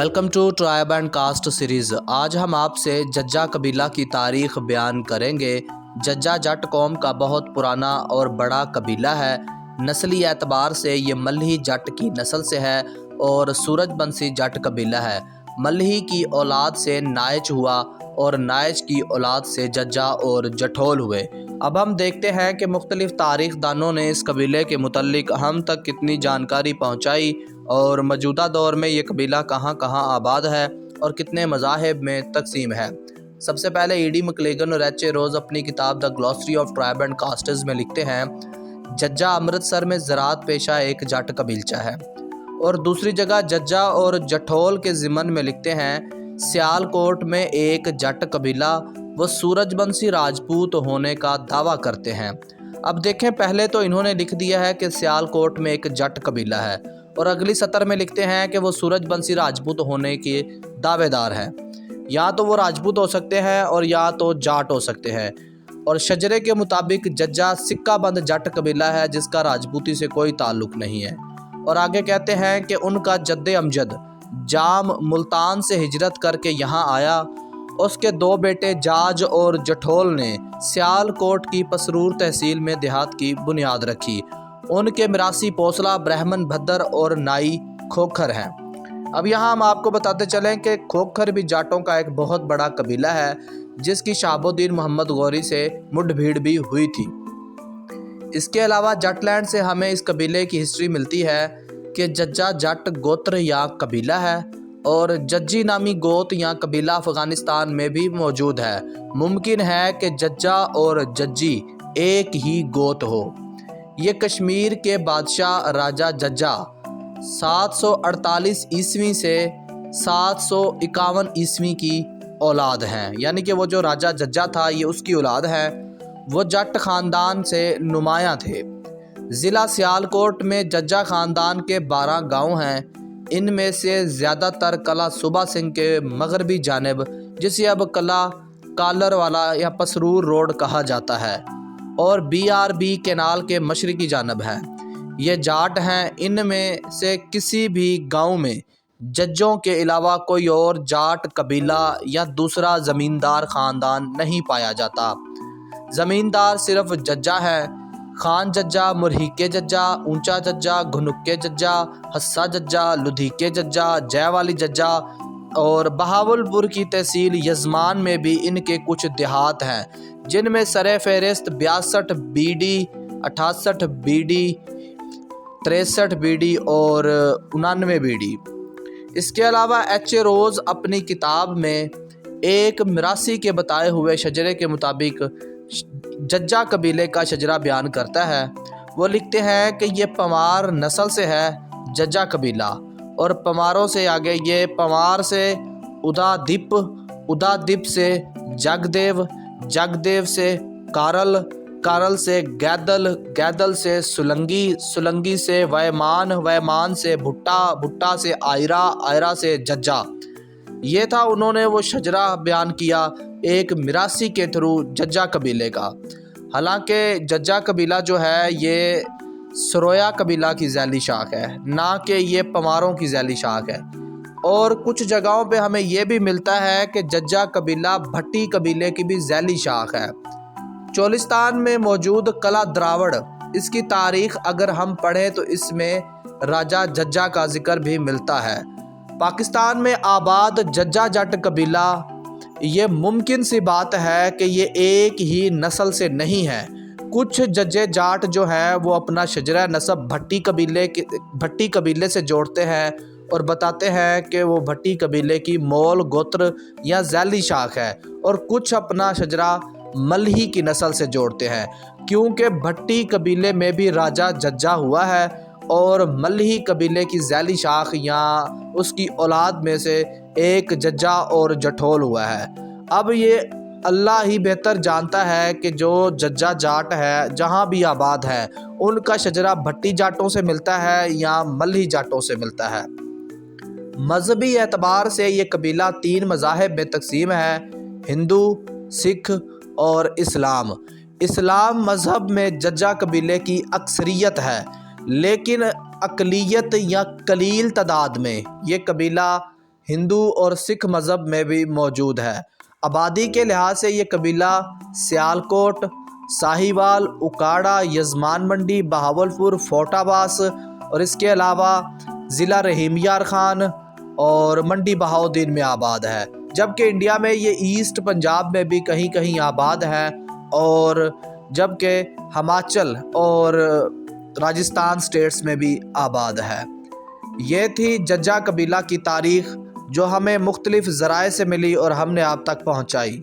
Welcome to tribe and caste series. आज हम आपसे जज्जा कबीला की तारीख़ बयान करेंगे। जज्जा जट कौम का बहुत पुराना और बड़ा कबीला है। नस्ली एतबार से ये मल्ही जट की नस्ल से है और सूरजबंसी जट कबीला है। मल्ही की औलाद से नायच हुआ और नायच की औलाद से जज्जा और जठोल हुए। अब हम देखते हैं कि मुख्तलिफ़ तारीख़ दानों ने इस कबीले के मुतल्लिक हम तक कितनी जानकारी पहुँचाई और मौजूदा दौर में ये कबीला कहाँ कहाँ आबाद है और कितने मज़ाहिब में तकसीम है। सबसे पहले ईडी मकलेगन और एच ए रोज़ अपनी किताब the glossary of tribe and castes में लिखते हैं, जज्जा अमृतसर में ज़राअत पेशा एक जट कबीलचा है। और दूसरी जगह जज्जा और जठोल के ज़िमन में लिखते हैं, सियालकोट में एक जट कबीला वो सूरजबंसी राजपूत होने का दावा करते हैं। अब देखें, पहले तो इन्होंने लिख दिया है कि सियालकोट में एक जट कबीला है और अगली सतर में लिखते हैं कि वो सूरजबंसी राजपूत होने के दावेदार हैं। या तो वो राजपूत हो सकते हैं और या तो जाट हो सकते हैं। और शजरे के मुताबिक जज्जा सिक्का बंद जट कबीला है जिसका राजपूती से कोई ताल्लुक़ नहीं है। और आगे कहते हैं कि उनका जद्दे अमजद जाम मुल्तान से हिजरत करके यहाँ आया। उसके दो बेटे जाज और जठोल ने सियालकोट की पसरूर तहसील में देहात की बुनियाद रखी। उनके मिरासी पोसला ब्राह्मण भद्दर और नाई खोखर हैं। अब यहाँ हम आपको बताते चलें कि खोखर भी जाटों का एक बहुत बड़ा कबीला है जिसकी शहाबुद्दीन मोहम्मद गौरी से मुठभेड़ भी हुई थी। इसके अलावा जटलैंड से हमें इस कबीले की हिस्ट्री मिलती है कि जज्जा जट गोत्र या कबीला है और जज्जी नामी गोत या कबीला अफ़गानिस्तान में भी मौजूद है। मुमकिन है कि जज्जा और जज्जी एक ही गोत हो। ये कश्मीर के बादशाह राजा जज्जा 748 ईस्वी से 751 ईस्वी की औलाद हैं, यानी कि वो जो राजा जज्जा था ये उसकी औलाद है। वो जट ख़ानदान से नुमायाँ थे। ज़िला सियालकोट में जज्जा ख़ानदान के 12 गांव हैं। इनमें से ज़्यादातर कला सुबा सिंह के मगरबी जानिब, जिसे अब कला कालर वाला या पसरूर रोड कहा जाता है, और BRB केनाल के मशरकी जानब है। ये जाट हैं। इनमें से किसी भी गांव में जज्जों के अलावा कोई और जाट कबीला या दूसरा ज़मींदार ख़ानदान नहीं पाया जाता। ज़मींदार सिर्फ जज्जा है। खान जज्जा, मुरहिके जज्जा, ऊंचा जज्जा, घुनुक्के जज्जा, हस्सा जज्जा, लुधिके जज्जा, जयवाली जज्जा और बहावलपुर की तहसील यजमान में भी इनके कुछ देहात हैं जिनमें सरे फहरिस्त 62 BD, 68 BD, 63 BD और 99 BD। इसके अलावा एच ए रोज़ अपनी किताब में एक मिरासी के बताए हुए शजरे के मुताबिक जज्जा कबीले का शजरा बयान करता है। वो लिखते हैं कि ये पमार नस्ल से है जज्जा कबीला, और पमारों से आगे ये पमार से उदादीप, उदादीप से जगदेव, जगदेव से कारल, कारल से गैदल, गैदल से सुलंगी, सुलंगी से वैमान, वैमान से भुट्टा, भुट्टा से आयरा, आयरा से जज्जा। ये था उन्होंने वो शजरा बयान किया एक मिरासी के थ्रू जज्जा कबीले का। हालांकि जज्जा कबीला जो है ये सरोया कबीला की ज़ैली शाख है, ना कि ये पमारों की ज़ैली शाख है। और कुछ जगहों पे हमें ये भी मिलता है कि जज्जा कबीला भट्टी कबीले की भी ज़ैली शाख है। चोलिस्तान में मौजूद कला द्रावड़, इसकी तारीख़ अगर हम पढ़ें तो इसमें राजा जज्जा का जिक्र भी मिलता है। पाकिस्तान में आबाद जज्जा जट कबीला, ये मुमकिन सी बात है कि ये एक ही नस्ल से नहीं है। कुछ जज्जे जाट जो हैं वो अपना शजरा नस्ब भट्टी कबीले से जोड़ते हैं और बताते हैं कि वो भट्टी कबीले की मोल गोत्र या ज़ैली शाख है, और कुछ अपना शजरा मल्ही की नस्ल से जोड़ते हैं क्योंकि भट्टी कबीले में भी राजा जज्जा हुआ है और मल्ही कबीले की ज़ैली शाख या उसकी औलाद में से एक जज्जा और जठोल हुआ है। अब ये अल्लाह ही बेहतर जानता है कि जो जज्जा जाट है जहाँ भी आबाद है उनका शजरा भट्टी जाटों से मिलता है या मल्ही जाटों से मिलता है। मजहबी एतबार से ये कबीला 3 मज़ाहिब में तकसीम है, हिंदू, सिख और इस्लाम। इस्लाम मज़हब में जज्जा कबीले की अक्सरियत है, लेकिन अकलियत या कलील तादाद में ये कबीला ہندو اور سکھ مذہب میں بھی موجود ہے۔ آبادی کے لحاظ سے یہ قبیلہ سیالکوٹ، ساہیوال، اکاڑا، یزمان منڈی، بہاولپور، فورٹ آباس اور اس کے علاوہ ضلع رحیم یار خان اور منڈی بہاؤدین میں آباد ہے، جبکہ انڈیا میں یہ ایسٹ پنجاب میں بھی کہیں کہیں آباد ہے، اور جبکہ ہماچل اور راجستھان سٹیٹس میں بھی آباد ہے۔ یہ تھی ججا قبیلہ کی تاریخ جو ہمیں مختلف ذرائع سے ملی اور ہم نے آپ تک پہنچائی۔